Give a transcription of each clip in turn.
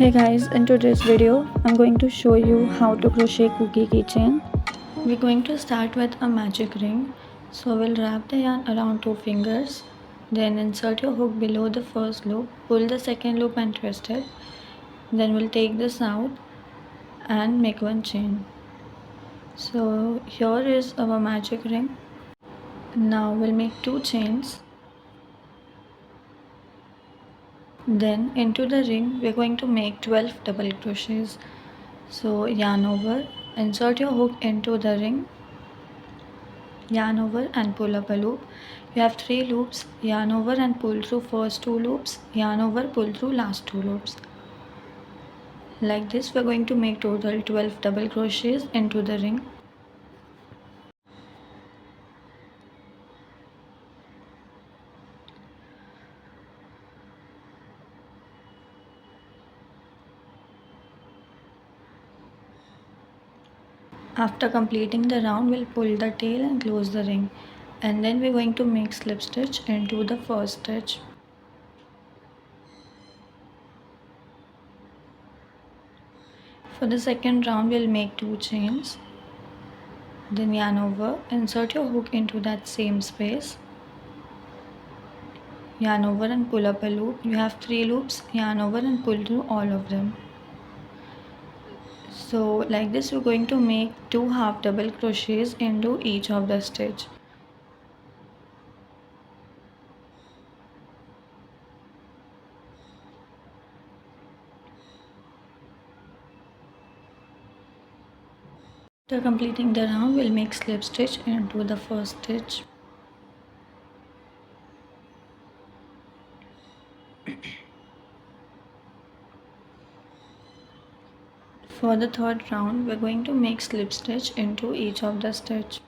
Hey guys, in today's video I'm going to show you how to crochet cookie keychain. We're going to start with a magic ring. So we'll wrap the yarn around 2 fingers, then insert your hook below the first loop, pull the second loop and twist it. Then we'll take this out and make one chain. So here is our magic ring. Now we'll make 2 chains. Then into the ring we're going to make 12 double crochets. So yarn over, insert your hook into the ring, yarn over and pull up a loop. You have 3 loops, yarn over and pull through first 2 loops, yarn over, pull through last 2 loops. Like this we're going to make total 12 double crochets into the ring. After completing the round, we'll pull the tail and close the ring, and then we're going to make slip stitch into the first stitch. For the second round we'll make 2 chains, then yarn over, insert your hook into that same space, yarn over and pull up a loop. You have 3 loops, yarn over and pull through all of them. So like this we're going to make 2 half double crochets into each of the stitch. After completing the round we'll make slip stitch into the first stitch. For the third round we're going to make slip stitch into each of the stitch.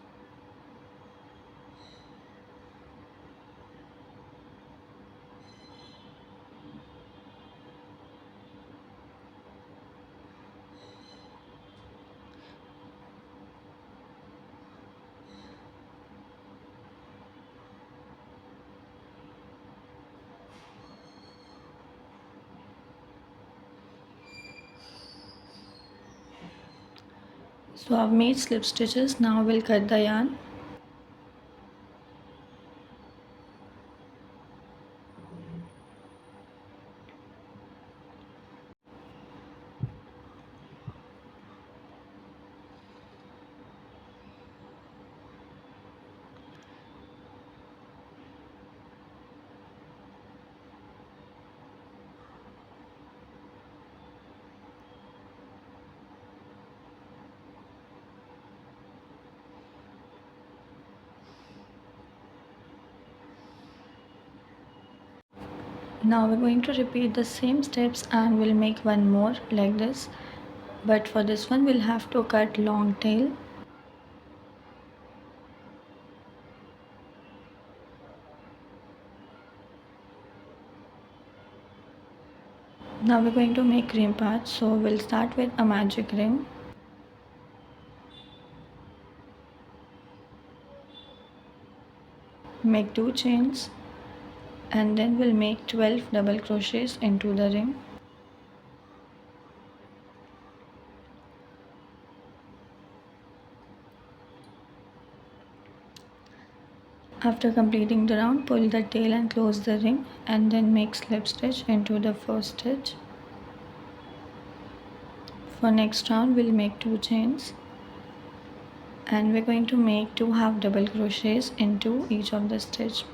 So I've made slip stitches. Now we'll cut the yarn. Now we're going to repeat the same steps and we'll make one more like this, but for this one we'll have to cut long tail. Now we're going to make ring patch, so we'll start with a magic ring. Make 2 chains and then we'll make 12 double crochets into the ring. After completing the round, pull the tail and close the ring and then make slip stitch into the first stitch. For next round we'll make 2 chains and we're going to make 2 half double crochets into each of the stitch.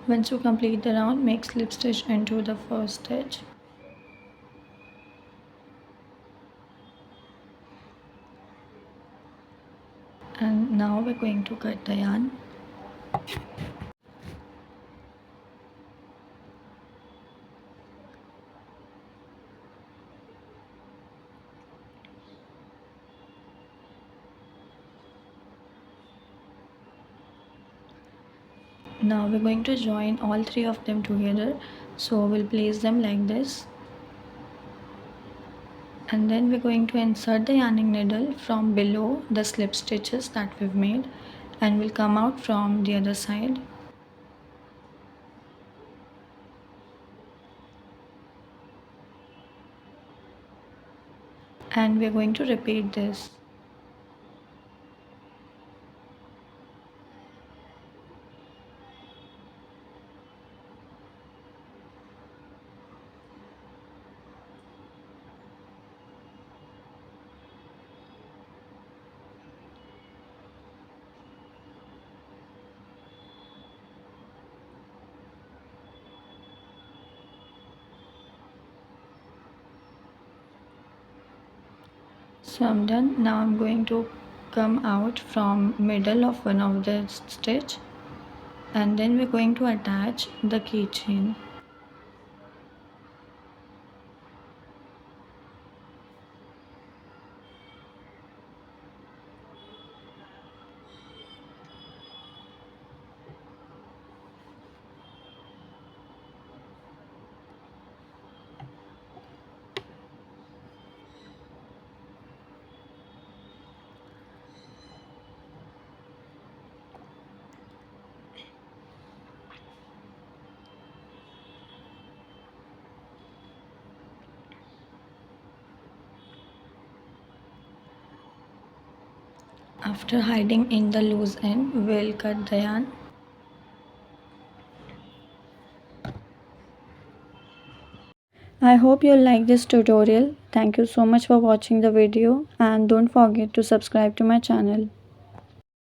Once you complete the round, make slip stitch into the first stitch. And now we're going to cut the yarn. Now we're going to join all 3 of them together, so we'll place them like this. And then we're going to insert the yarning needle from below the slip stitches that we've made, and will come out from the other side. And we're going to repeat this. So I'm done. Now I'm going to come out from middle of one of the stitch, and then we're going to attach the keychain. After hiding in the loose end, we'll cut the yarn. I hope you like this tutorial. Thank you so much for watching the video, and don't forget to subscribe to my channel.